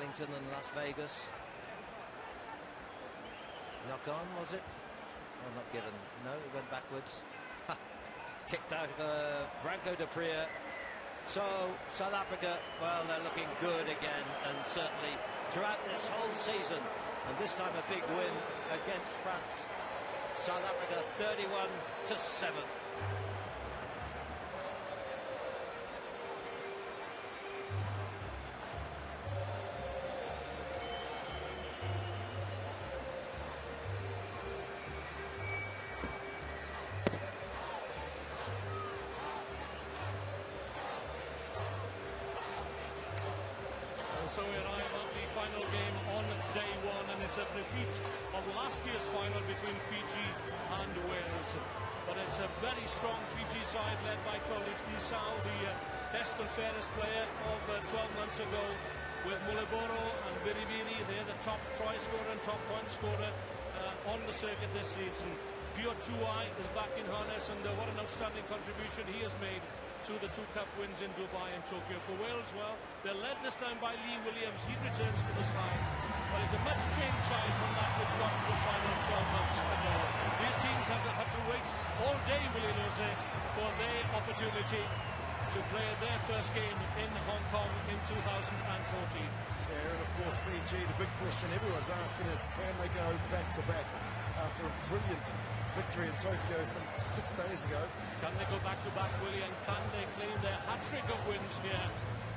Wellington and Las Vegas. Knock on, was it? Oh, not given. No, it went backwards. Kicked out Branko de Prier. So South Africa, well, they're looking good again, and certainly throughout this whole season, and this time a big win against France. South Africa 31-7. So we arrive at the final game on day one, and it's a repeat of last year's final between Fiji and Wales. But it's a very strong Fiji side led by Kolisau, the best and fairest player of 12 months ago, with Muleboro and Biribiri. They're the top try scorer and top point scorer on the circuit this season. Pio Tuai is back in harness, and what an outstanding contribution he has made to the 2 cup wins in Dubai and Tokyo. For Wales, well, they're led this time by Lee Williams. He returns to the side, but it's a much changed side from that which got to the final 12 months ago. These teams have had to wait all day, Willie Lose, for their opportunity to play their first game in Hong Kong in 2014. Yeah, and of course Fiji, the big question everyone's asking is, can they go back-to-back after a brilliant victory in Tokyo some 6 days ago? Can they go back-to-back, Willie, and can they claim their hat-trick of wins here,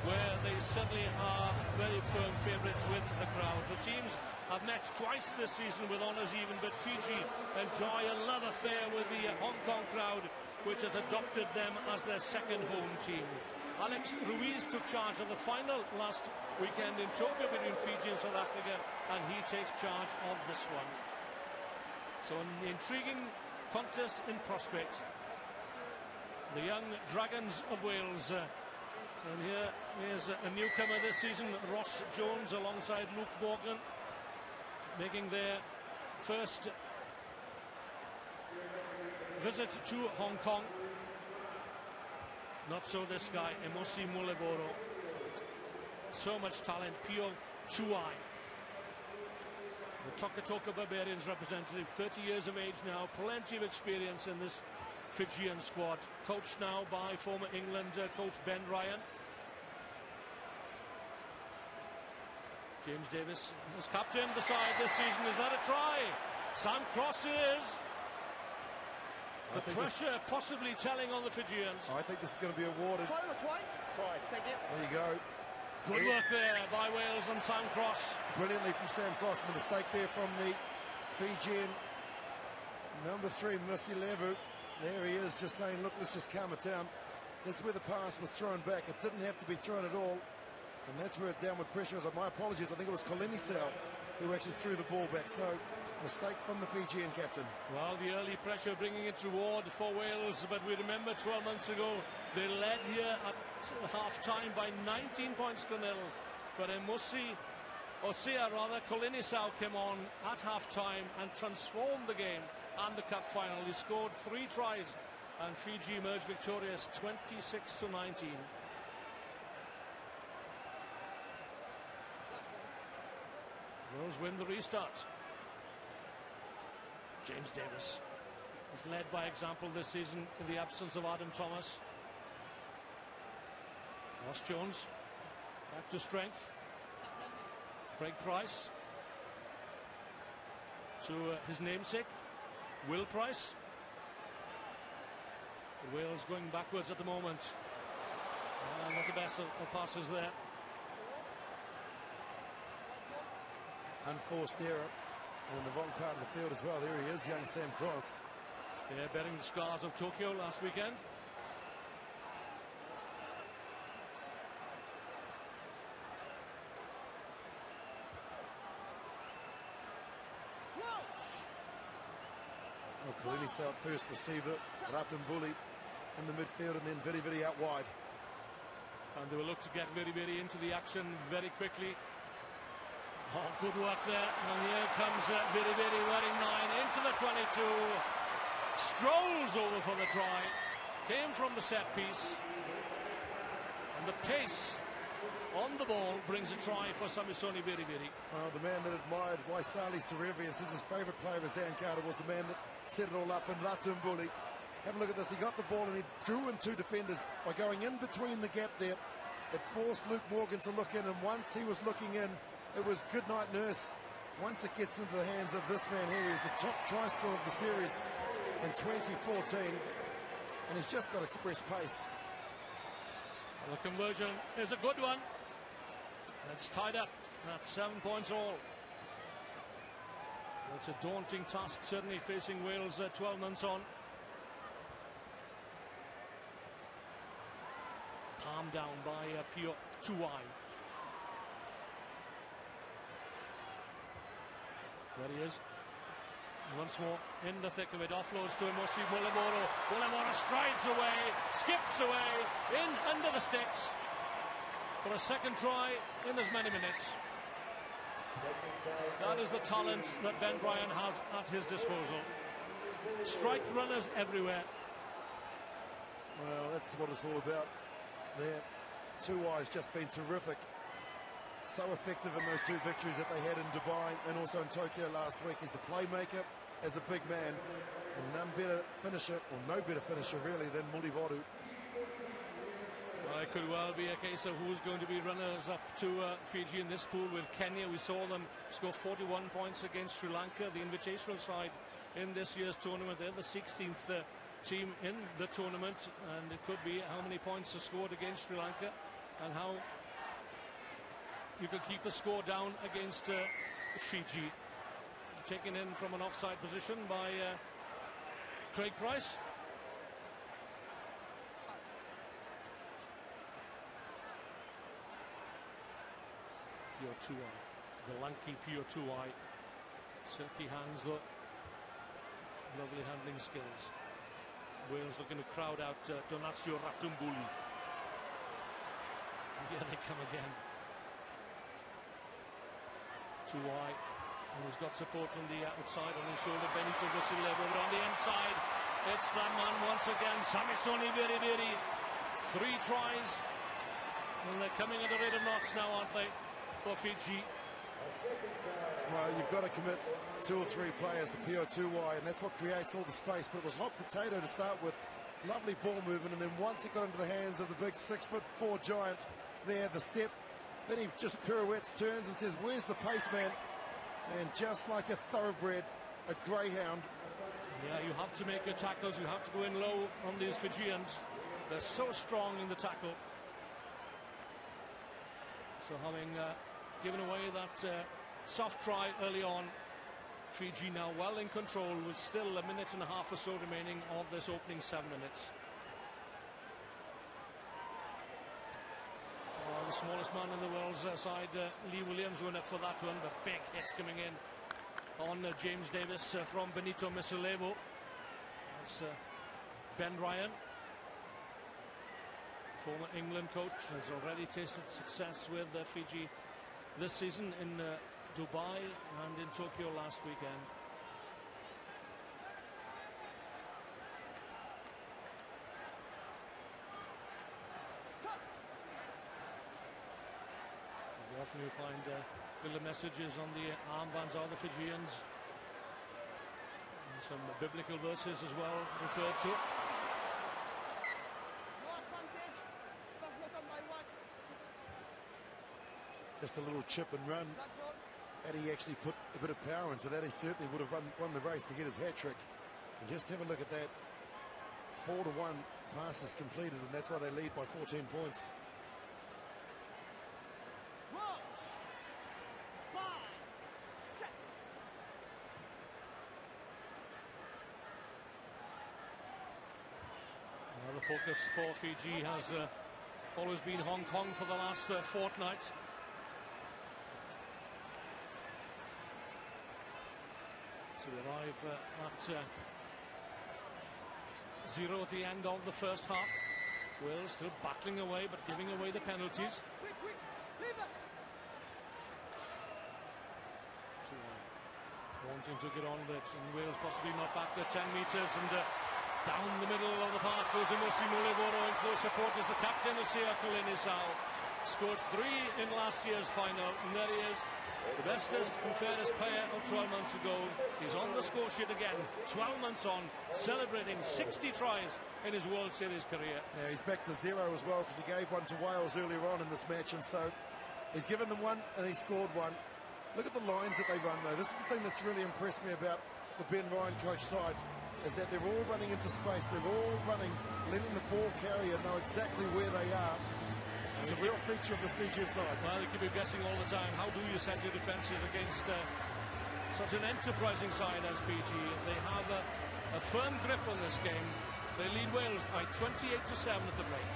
where they certainly are very firm favourites with the crowd? The teams have met twice this season with honours even, but Fiji enjoy a love affair with the Hong Kong crowd, which has adopted them as their second home team. Alex Ruiz took charge of the final last weekend in Tokyo between Fiji and South Africa, and he takes charge of this one. So an intriguing contest in prospect. The young Dragons of Wales. And here's a newcomer this season, Ross Jones, alongside Luke Morgan, making their first visit to Hong Kong. Not so this guy, Emosi Muleboro. So much talent. Pio Tuai, the Toka Barbarians representative, 30 years of age now, plenty of experience in this Fijian squad, coached now by former England coach Ben Ryan. James Davis has captained the side this season. Is that a try? Sam Cross is. The pressure possibly telling on the Fijians. I think this is going to be awarded. Try. Thank you. There you go. Good work there by Wales and Sam Cross. Brilliantly from Sam Cross, and the mistake there from the Fijian number 3, Musi Levu. There he is, just saying, look, let's just calm it down. This is where the pass was thrown back. It didn't have to be thrown at all, and that's where downward pressure is. My apologies, I think it was Kolisau who actually threw the ball back. So mistake from the Fijian captain. Well, the early pressure bringing its reward for Wales, but we remember 12 months ago they led here at half-time by 19 points to nil. But Kolisau came on at half-time and transformed the game and the cup final. He scored 3 tries, and Fiji emerged victorious 26-19. Wales win the restart. James Davis has led by example this season in the absence of Adam Thomas. Ross Jones back to strength. Craig Price to his namesake, Will Price. Wales going backwards at the moment. Not the best of passes there. Unforced error, and in the wrong part of the field as well. There he is, young Sam Cross. Yeah, bearing the scars of Tokyo last weekend. Kolisau at first received it, Rapton Bully in the midfield, and then very out wide. And they will look to get very into the action very quickly. Oh, good work there. And here comes very wearing 9 into the 22. Strolls over for the try. Came from the set piece. And the pace on the ball brings a try for Samisoni Beriberi. Well, the man that admired Waisali Serevi and says his favourite player as Dan Carter was the man that set it all up in Ratumbuli. Have a look at this. He got the ball and he drew in two defenders by going in between the gap there. It forced Luke Morgan to look in, and once he was looking in, it was good night nurse. Once it gets into the hands of this man here, he's the top try scorer of the series in 2014, and he's just got express pace. Well, the conversion is a good one. It's tied up. That's 7 points all. It's a daunting task, certainly facing Wales 12 months on. Calmed down by Pio Tuai. There he is. Once more in the thick of it, offloads to Emosi Mulemoro. Mulemoro strides away, skips away, in under the sticks for a second try in as many minutes. That is the talent that Ben Bryan has at his disposal. Strike runners everywhere. Well, that's what it's all about there. Tuai's just been terrific. So effective in those two victories that they had in Dubai and also in Tokyo last week. He's the playmaker as a big man, and none better finisher, or no better finisher really, than Mulivoru. Well, it could well be a case of who's going to be runners up to Fiji in this pool. With Kenya, we saw them score 41 points against Sri Lanka, the invitational side in this year's tournament. They're the 16th team in the tournament, and it could be how many points are scored against Sri Lanka and how you can keep the score down against Fiji. Taken in from an offside position by Craig Price. Pio Tuai, the lanky Pio Tuai. Silky hands though. Lovely handling skills. Wales looking to crowd out Donacio Ratumbuli. Here they come again. Tuai, and he's got support from the outside on his shoulder. Benito Vasilevo, but on the inside, it's that man once again, Samisoni Beriberi. 3 tries, and they're coming at a rate of knots now, aren't they, for Fiji? Well, you've got to commit 2 or 3 players to Pio Tuai, and that's what creates all the space. But it was hot potato to start with. Lovely ball movement, and then once it got into the hands of the big 6'4" giant there, the step, then he just pirouettes, turns and says, where's the pace, man? And just like a thoroughbred, a greyhound. Yeah, you have to make your tackles. You have to go in low on these Fijians. They're so strong in the tackle. So having given away that soft try early on, Fiji now well in control with still a minute and a half or so remaining of this opening 7 minutes. The smallest man in the world's side, Lee Williams, went up for that one, but big hits coming in on James Davis from Benito Vasilevo. That's Ben Ryan, former England coach, has already tasted success with Fiji this season in Dubai and in Tokyo last weekend. Often you find little messages on the armbands of the Fijians. And some biblical verses as well referred to. Just a little chip and run. Had he actually put a bit of power into that, he certainly would have won the race to get his hat-trick. And just have a look at that. 4-1 passes completed, and that's why they lead by 14 points. The focus for Fiji has always been Hong Kong for the last fortnight. So we arrive at 0 at the end of the first half. Wales still battling away but giving away the penalties. Wanting to get on with it, and Wales possibly not back the 10 metres, and down the middle of the park goes Emosi Mulemoro, in close support is the captain of Siakul Inisau. scored 3 in last year's final, and there he is, the bestest and fairest player of 12 months ago. He's on the score sheet again, 12 months on, celebrating 60 tries in his World Series career. Yeah, he's back to 0 as well, because he gave one to Wales earlier on in this match, and so he's given them one and he scored one. Look at the lines that they run, though. This is the thing that's really impressed me about the Ben Ryan coach side, is that they're all running into space. They're all running, letting the ball carrier know exactly where they are. It's a real feature of this Fijian side. Well, you keep be guessing all the time, how do you set your defences against such an enterprising side as Fiji? They have a firm grip on this game. They lead Wales by 28-7 at the break.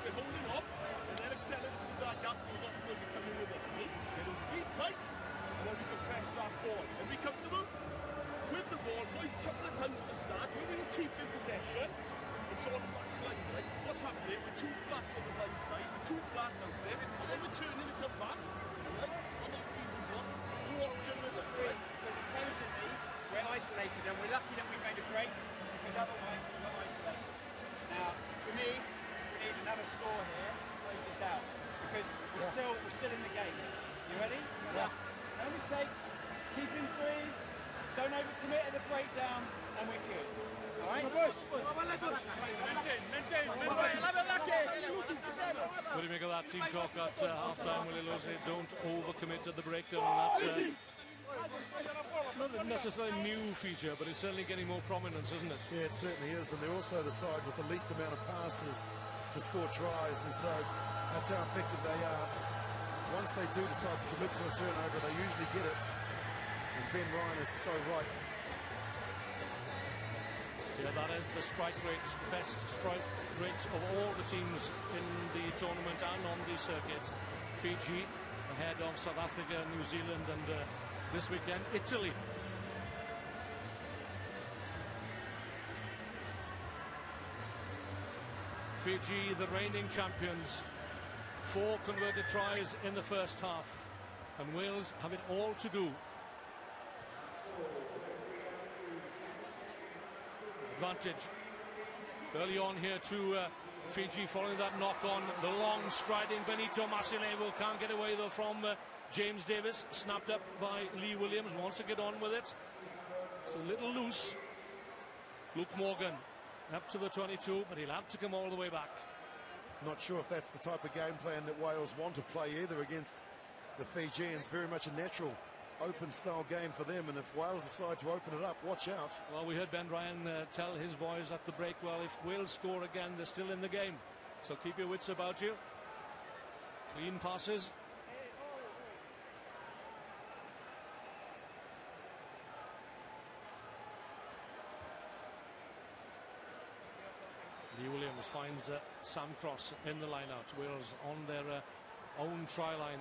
They're holding up, and then accelerating that gap goes up because you come in with it. Get those feet tight, and then we can press that ball. And be comfortable with the ball, boys, a couple of times at the start. When we keep in possession, it's on back line, right? What's happening? We're too flat on the line side, we're too flat out there. And when we're turning to come back, right? On that field we've got, there's no option with us, right? Because occasionally we're isolated, and we're lucky that we made a break, because otherwise we got isolated. Now, for me, we need another score here to close this out, because we're still in the game. You ready? Yeah. No mistakes. Keep in threes. Don't overcommit at the breakdown, and we're good. All right? What do you make of that team talk at half-time, Willie Losey? Don't overcommit at the breakdown, and that's not a necessarily new feature, but it's certainly getting more prominence, isn't it? Yeah, it certainly is, and they're also the side with the least amount of passes to score tries, and so that's how effective they are. Once they do decide to commit to a turnover, they usually get it, and Ben Ryan is so right. Yeah, that is the strike rate, the best strike rate of all the teams in the tournament and on the circuit. Fiji ahead of South Africa, New Zealand, and this weekend, Italy. Fiji, the reigning champions, 4 converted tries in the first half, and Wales have it all to do. Advantage early on here to Fiji, following that knock on. The long striding Benito Masilevo can't get away though from James Davis, snapped up by Lee Williams, wants to get on with it. It's a little loose. Luke Morgan up to the 22, but he'll have to come all the way back. Not sure if that's the type of game plan that Wales want to play either against the Fijians. Very much a natural open style game for them, and if Wales decide to open it up, watch out. Well, we heard Ben Ryan tell his boys at the break, well, if Wales score again, they're still in the game, so keep your wits about you. Clean passes. Lee Williams finds Sam Cross in the line-out. Wales on their own try line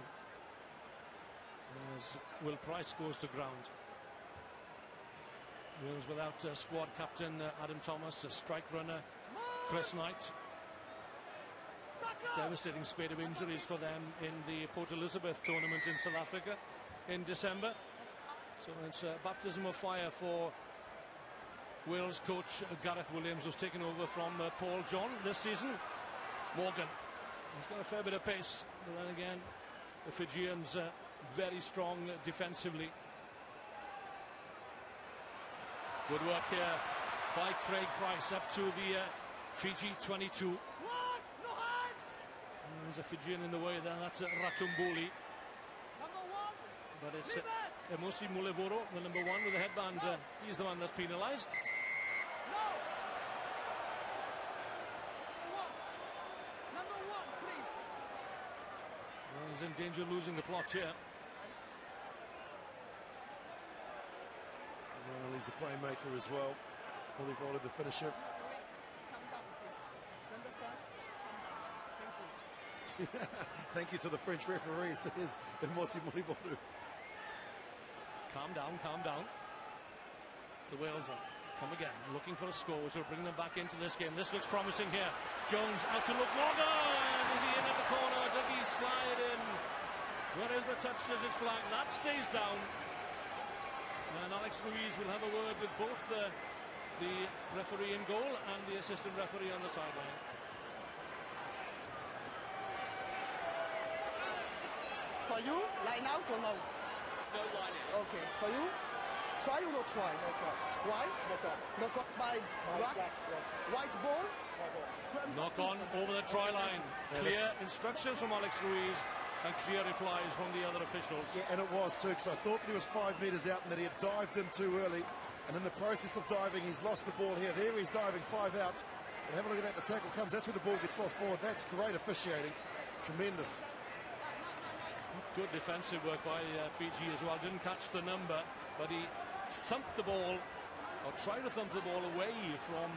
as Will Price goes to ground. Wales without squad captain Adam Thomas, strike runner Chris Knight. Devastating spate of injuries for them in the Port Elizabeth tournament in South Africa in December. So it's baptism of fire for Wales coach Gareth Williams, who's taken over from Paul John this season. Morgan, he's got a fair bit of pace, but then again the Fijians very strong defensively. Good work here by Craig Price up to the Fiji 22. There's a Fijian in the way there, that's Ratumbuli. But it's Emosi Mulevoro, the number 1 with the headband. He's the one that's penalised. Well, he's in danger of losing the plot here. Well, he's the playmaker as well. Mulivolo, the finisher. Thank you to the French referee, says Emosi Mulivolo. Calm down, calm down. So Wales come again, looking for a score, which will bring them back into this game. This looks promising here. Jones out to look. Morgan! Is he in at the corner? Does he slide in? Where is the touch? Does it flag? That stays down. And Alex Ruiz will have a word with both the the referee in goal and the assistant referee on the sideline. For you, line out or no? No line in. Okay. For you, try or not try? No try. Why? Knock on. Knock on by black. Yes. White ball. Knock on over the try line. Clear instructions from Alex Ruiz and clear replies from the other officials. Yeah, and it was too, because I thought that he was 5 metres out and that he had dived in too early. And in the process of diving, he's lost the ball here. There he's diving 5 out. And have a look at that. The tackle comes. That's where the ball gets lost forward. That's great officiating. Tremendous. Good defensive work by Fiji as well. Didn't catch the number, but he thumped the ball, or tried to thump the ball away from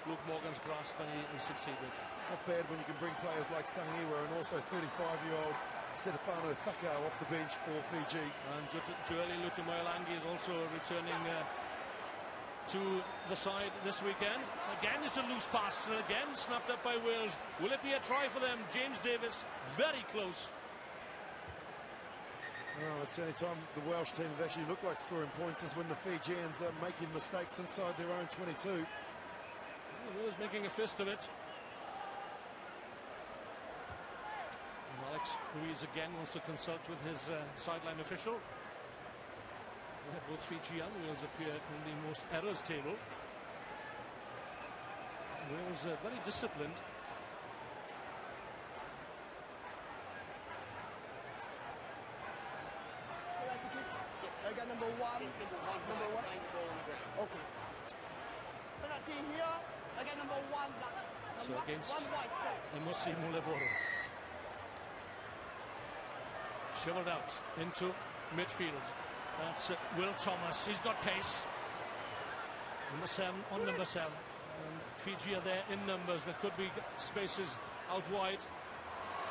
Luke Morgan's grasp, and he succeeded. Not bad when you can bring players like Sangiwa and also 35-year-old Stefano Thakau off the bench for Fiji. And Joeli Lutumoyalangi is also returning to the side this weekend. Again, it's a loose pass, and again snapped up by Wales. Will it be a try for them? James Davis, very close. Well, it's the only time the Welsh team have actually looked like scoring points is when the Fijians are making mistakes inside their own 22. Wales making a fist of it. And Alex Ruiz again wants to consult with his sideline official. Both Fiji and Wales appear in the most errors table. Wales very disciplined. Again, number one. Number one. Okay. Penalty here. Again, number one. So against one white. Emusi Mulevoro. Shoveled out into midfield. That's Will Thomas. He's got pace. Number 7 on number 7. And Fiji are there in numbers. There could be spaces out wide.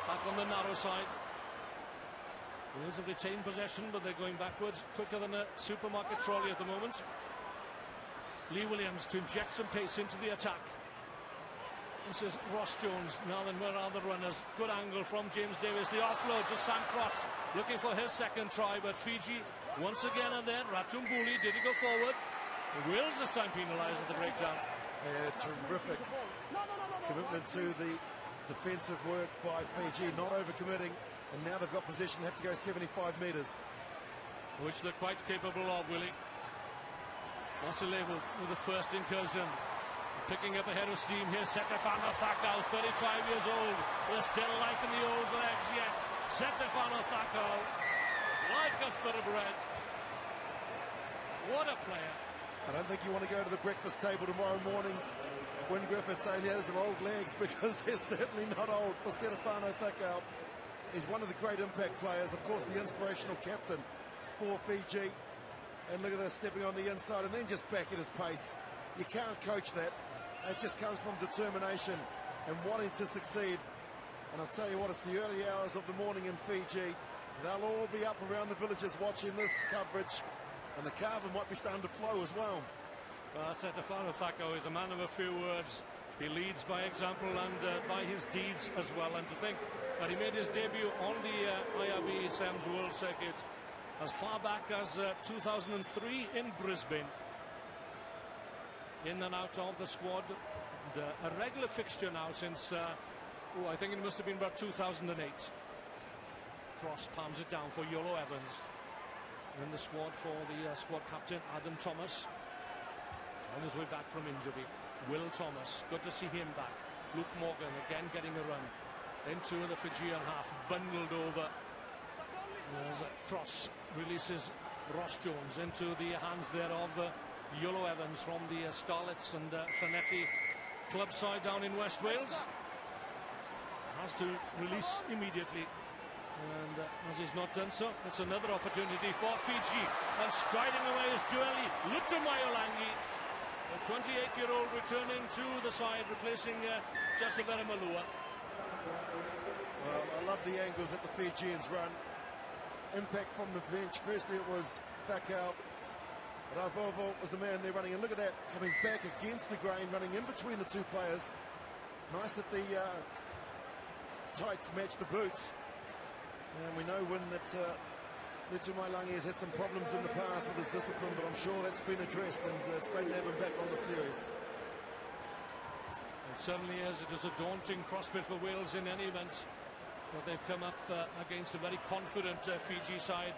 Back on the narrow side. Wales have retained possession, but they're going backwards quicker than a supermarket trolley at the moment. Lee Williams to inject some pace into the attack. This is Ross Jones. Now then, where are the runners? Good angle from James Davis. The offload to Sam Cross, looking for his second try, but Fiji once again are there. Ratumbuli, did he go forward? Wales this time penalised at the breakdown. Yeah, terrific commitment to the defensive work by Fiji, not overcommitting. And now they've got position, have to go 75 metres. Which they're quite capable of, Willie. Masilevu with the first incursion. Picking up a head of steam here. Stefano Thakau, 35 years old. There's still life in the old legs yet. Stefano Thakau, like a thoroughbred. What a player. I don't think you want to go to the breakfast table tomorrow morning when Griffith saying, yeah, those are old legs, because they're certainly not old for Stefano Thakau. He's one of the great impact players, of course, the inspirational captain for Fiji. And look at this, stepping on the inside and then just back at his pace. You can't coach that. It just comes from determination and wanting to succeed. And I'll tell you what, it's the early hours of the morning in Fiji. They'll all be up around the villages watching this coverage. And the carver might be starting to flow as well. Stefano Thakau is a man of a few words. He leads by example and by his deeds as well. And to think that he made his debut on the IRB 7's World Circuit as far back as 2003 in Brisbane. In and out of the squad. And, a regular fixture now since, I think it must have been about 2008. Cross palms it down for Yolo Evans. In the squad for the squad captain, Adam Thomas. On his way back from injury. Will Thomas, good to see him back. Luke Morgan again getting a run into the Fijian half, bundled over as a cross releases Ross Jones into the hands there of Yolo Evans from the Scarlets and Llanelli club side down in West Wales. Has to release immediately, and as he's not done so, it's another opportunity for Fiji, and striding away is Joeli Lutumoyalangi. The 28-year-old returning to the side, replacing Jasavera Malua. Well, I love the angles that the Fijians run. Impact from the bench. Firstly, it was Thakau. Ravovo was the man there running. And look at that, coming back against the grain, running in between the two players. Nice that the tights match the boots. And we know when that Lucho Mailangi has had some problems in the past with his discipline, but I'm sure that's been addressed, and it's great to have him back on the series. It certainly is. It is a daunting prospect for Wales in any event. But they've come up against a very confident Fiji side,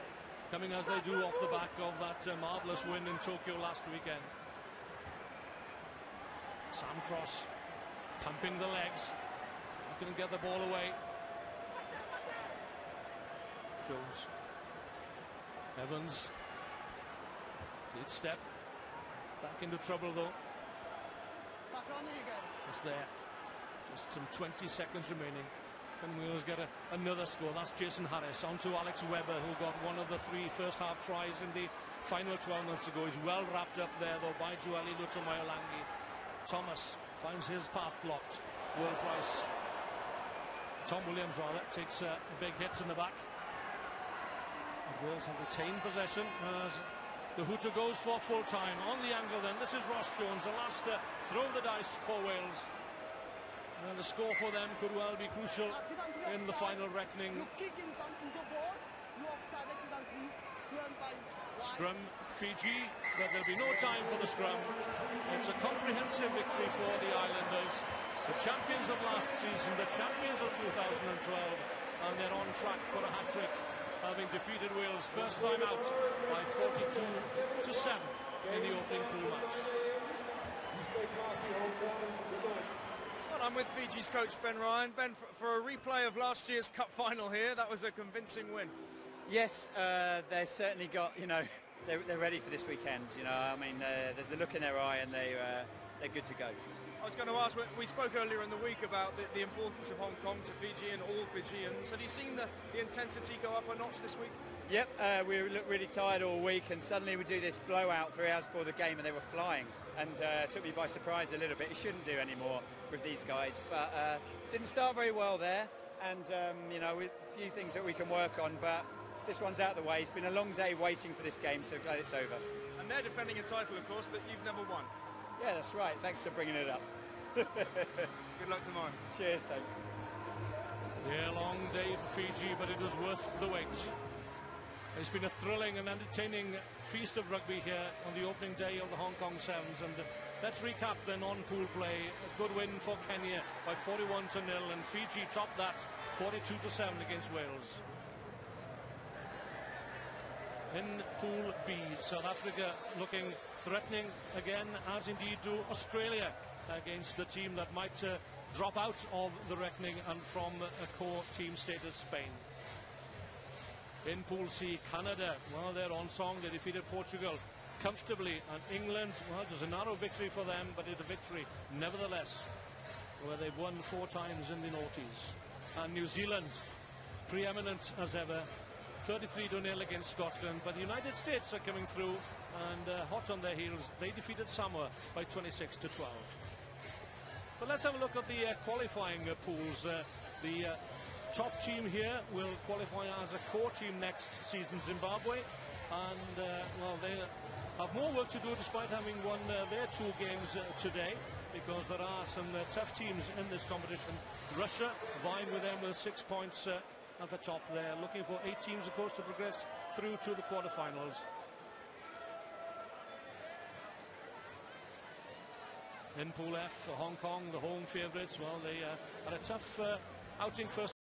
coming as they do off the back of that marvellous win in Tokyo last weekend. Sam Cross pumping the legs. Not going to get the ball away. Jones. Evans. Lead step. Back into trouble though. Back on me again. It's there. Just some 20 seconds remaining. Can Wales get another score? That's Jason Harris on to Alex Webber, who got one of the 3 first-half tries in the final 12 months ago. He's well wrapped up there though by Joeli Lucho Mailangi. Thomas finds his path blocked. Will Price. Tom Williams rather takes a big hit in the back. Wales have retained possession as the hooter goes for full time. On the angle then, this is Ross Jones, the last throw of the dice for Wales. And the score for them could well be crucial in the final reckoning. You kick in front of the ball, you offside accidentally, scrum by wide. Scrum Fiji, but there'll be no time for the scrum. It's a comprehensive victory for the Islanders, the champions of last season, the champions of 2012, and they're on track for a hat-trick, having defeated Wales first time out by 42-7 in the opening pool match. Well, I'm with Fiji's coach Ben Ryan. Ben, for a replay of last year's cup final here, that was a convincing win. Yes, they've certainly got, they're ready for this weekend. I mean, there's a look in their eye and they're good to go. I was going to ask, we spoke earlier in the week about the importance of Hong Kong to Fiji and all Fijians. Have you seen the intensity go up a notch this week? Yep, we looked really tired all week, and suddenly we do this blowout 3 hours before the game and they were flying, and it took me by surprise a little bit. It shouldn't do anymore with these guys, but didn't start very well there, and with a few things that we can work on, but this one's out of the way. It's been a long day waiting for this game, so glad it's over. And they're defending a title, of course, that you've never won. Yeah, that's right. Thanks for bringing it up. Good luck tomorrow. Cheers, thanks. Yeah, long day for Fiji, but it was worth the wait. It's been a thrilling and entertaining feast of rugby here on the opening day of the Hong Kong 7's. And let's recap then on pool play. A good win for Kenya by 41-0, and Fiji topped that 42-7 against Wales. In Pool B, South Africa looking threatening again, as indeed do Australia, against the team that might drop out of the reckoning and from a core team status, Spain. In Pool C, Canada, well, they're on song. They defeated Portugal comfortably, and England, well, it was a narrow victory for them, but it's a victory nevertheless, where they've won 4 times in the noughties. And New Zealand, preeminent as ever, 33-0 against Scotland, but the United States are coming through and hot on their heels. They defeated Samoa by 26-12. But let's have a look at the qualifying pools. The top team here will qualify as a core team next season, Zimbabwe, and well, they have more work to do despite having won their 2 games today, because there are some tough teams in this competition. Russia vying with them with 6 points at the top there, looking for 8 teams, of course, to progress through to the quarterfinals. In Pool F, Hong Kong, the home favourites, well, they had a tough outing first.